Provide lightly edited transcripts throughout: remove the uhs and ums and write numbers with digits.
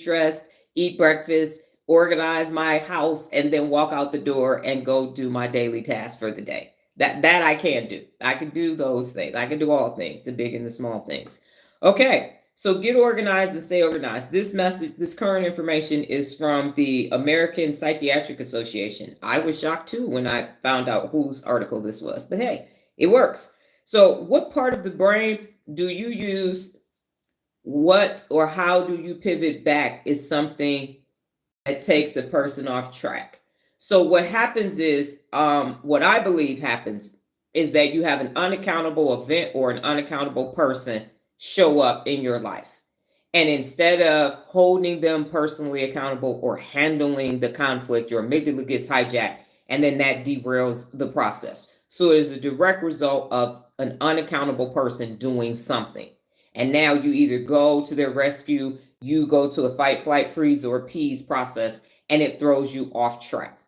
dressed, eat breakfast, organize my house, and then walk out the door and go do my daily task for the day. That I can do. I can do those things. I can do all things, the big and the small things. Okay, so get organized and stay organized. This message, this current information is from the American Psychiatric Association. I was shocked too when I found out whose article this was, but hey, it works. So, what part of the brain do you use? What or how do you pivot back is something that takes a person off track. So what happens is, what I believe happens is that you have an unaccountable event or an unaccountable person show up in your life. And instead of holding them personally accountable or handling the conflict, your amygdala gets hijacked and then that derails the process. So it is a direct result of an unaccountable person doing something. And now you either go to their rescue, you go to a fight, flight, freeze, or appease process, and it throws you off track.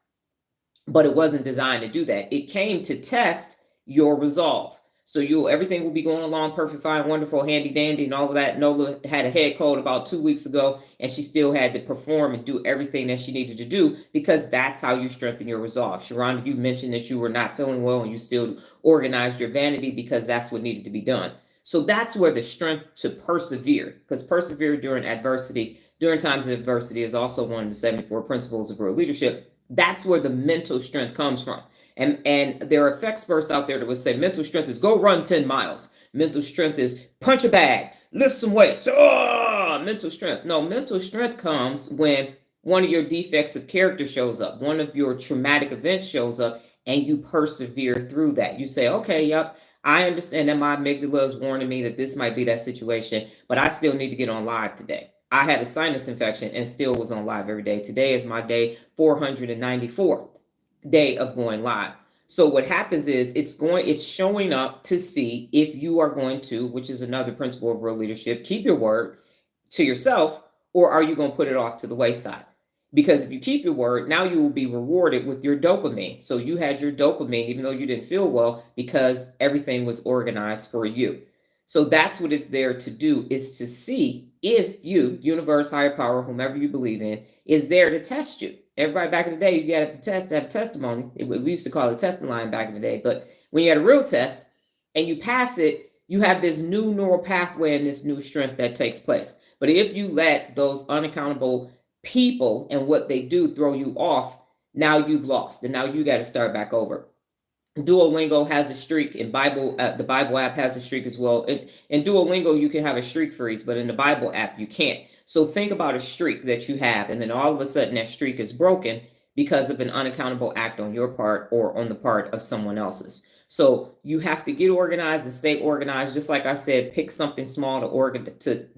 But it wasn't designed to do that. It came to test your resolve. So everything will be going along perfect, fine, wonderful, handy dandy, and all of that. Nola had a head cold about 2 weeks ago, and she still had to perform and do everything that she needed to do because that's how you strengthen your resolve. Sharonda, you mentioned that you were not feeling well and you still organized your vanity because that's what needed to be done. So that's where the strength to persevere, because persevere during adversity, during times of adversity, is also one of the 74 principles of real leadership. That's where the mental strength comes from. And there are experts out there that would say mental strength is go run 10 miles. Mental strength is punch a bag, lift some weights. Oh, mental strength. No, mental strength comes when one of your defects of character shows up, one of your traumatic events shows up, and you persevere through that. You say, okay, yep, I understand that my amygdala is warning me that this might be that situation, but I still need to get on live today. I had a sinus infection and still was on live every day. Today is my day 494 day of going live. So what happens is it's showing up to see if you are going to, which is another principle of real leadership, keep your word to yourself, or are you going to put it off to the wayside? Because if you keep your word, now you will be rewarded with your dopamine. So you had your dopamine, even though you didn't feel well, because everything was organized for you. So that's what it's there to do, is to see if you, universe, higher power, whomever you believe in, is there to test you. Everybody back in the day, you got to test to have testimony. We used to call it testing line back in the day. But when you had a real test and you pass it, you have this new neural pathway and this new strength that takes place. But if you let those unaccountable people and what they do throw you off, now you've lost, and now you got to start back over. Duolingo has a streak, and the Bible app has a streak as well. In Duolingo, you can have a streak freeze, but in the Bible app, you can't. So think about a streak that you have, and then all of a sudden that streak is broken because of an unaccountable act on your part or on the part of someone else's. So you have to get organized and stay organized. Just like I said, pick something small to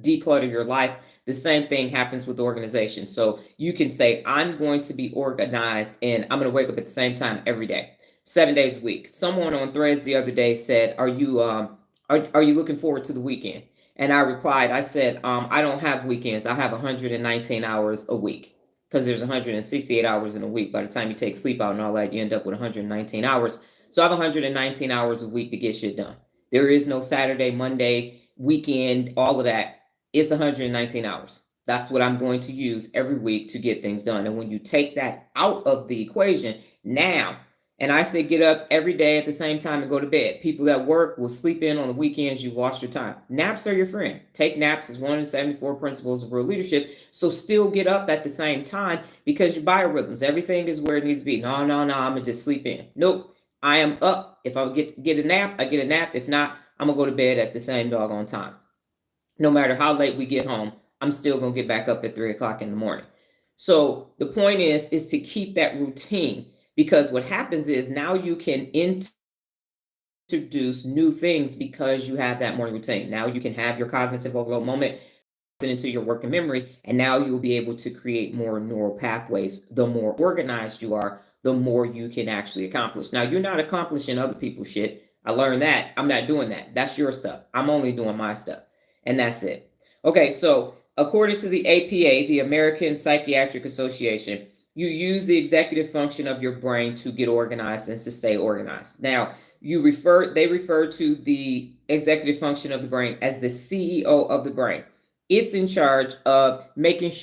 declutter your life. The same thing happens with organization. So you can say, I'm going to be organized and I'm going to wake up at the same time every day, 7 days a week. Someone on Threads the other day said, are you looking forward to the weekend? And I replied, I said, I don't have weekends. I have 119 hours a week, because there's 168 hours in a week. By the time you take sleep out and all that, you end up with 119 hours. So I have 119 hours a week to get shit done. There is no Saturday, Monday, weekend, all of that. It's 119 hours. That's what I'm going to use every week to get things done. And when you take that out of the equation now, and I say get up every day at the same time and go to bed. People that work will sleep in on the weekends. You've lost your time. Naps are your friend. Take naps is one of the 74 principles of real leadership. So still get up at the same time, because your biorhythms, everything is where it needs to be. No, I'm going to just sleep in. Nope. I am up. If I get a nap, I get a nap. If not, I'm going to go to bed at the same doggone time. No matter how late we get home, I'm still going to get back up at 3 o'clock in the morning. So the point is to keep that routine. Because what happens is now you can introduce new things because you have that morning routine. Now you can have your cognitive overload moment into your working memory, and now you'll be able to create more neural pathways. The more organized you are, the more you can actually accomplish. Now, you're not accomplishing other people's shit. I learned that. I'm not doing that. That's your stuff. I'm only doing my stuff. And that's it. Okay, so according to the APA, the American Psychiatric Association, you use the executive function of your brain to get organized and to stay organized. Now, they refer to the executive function of the brain as the CEO of the brain. It's in charge of making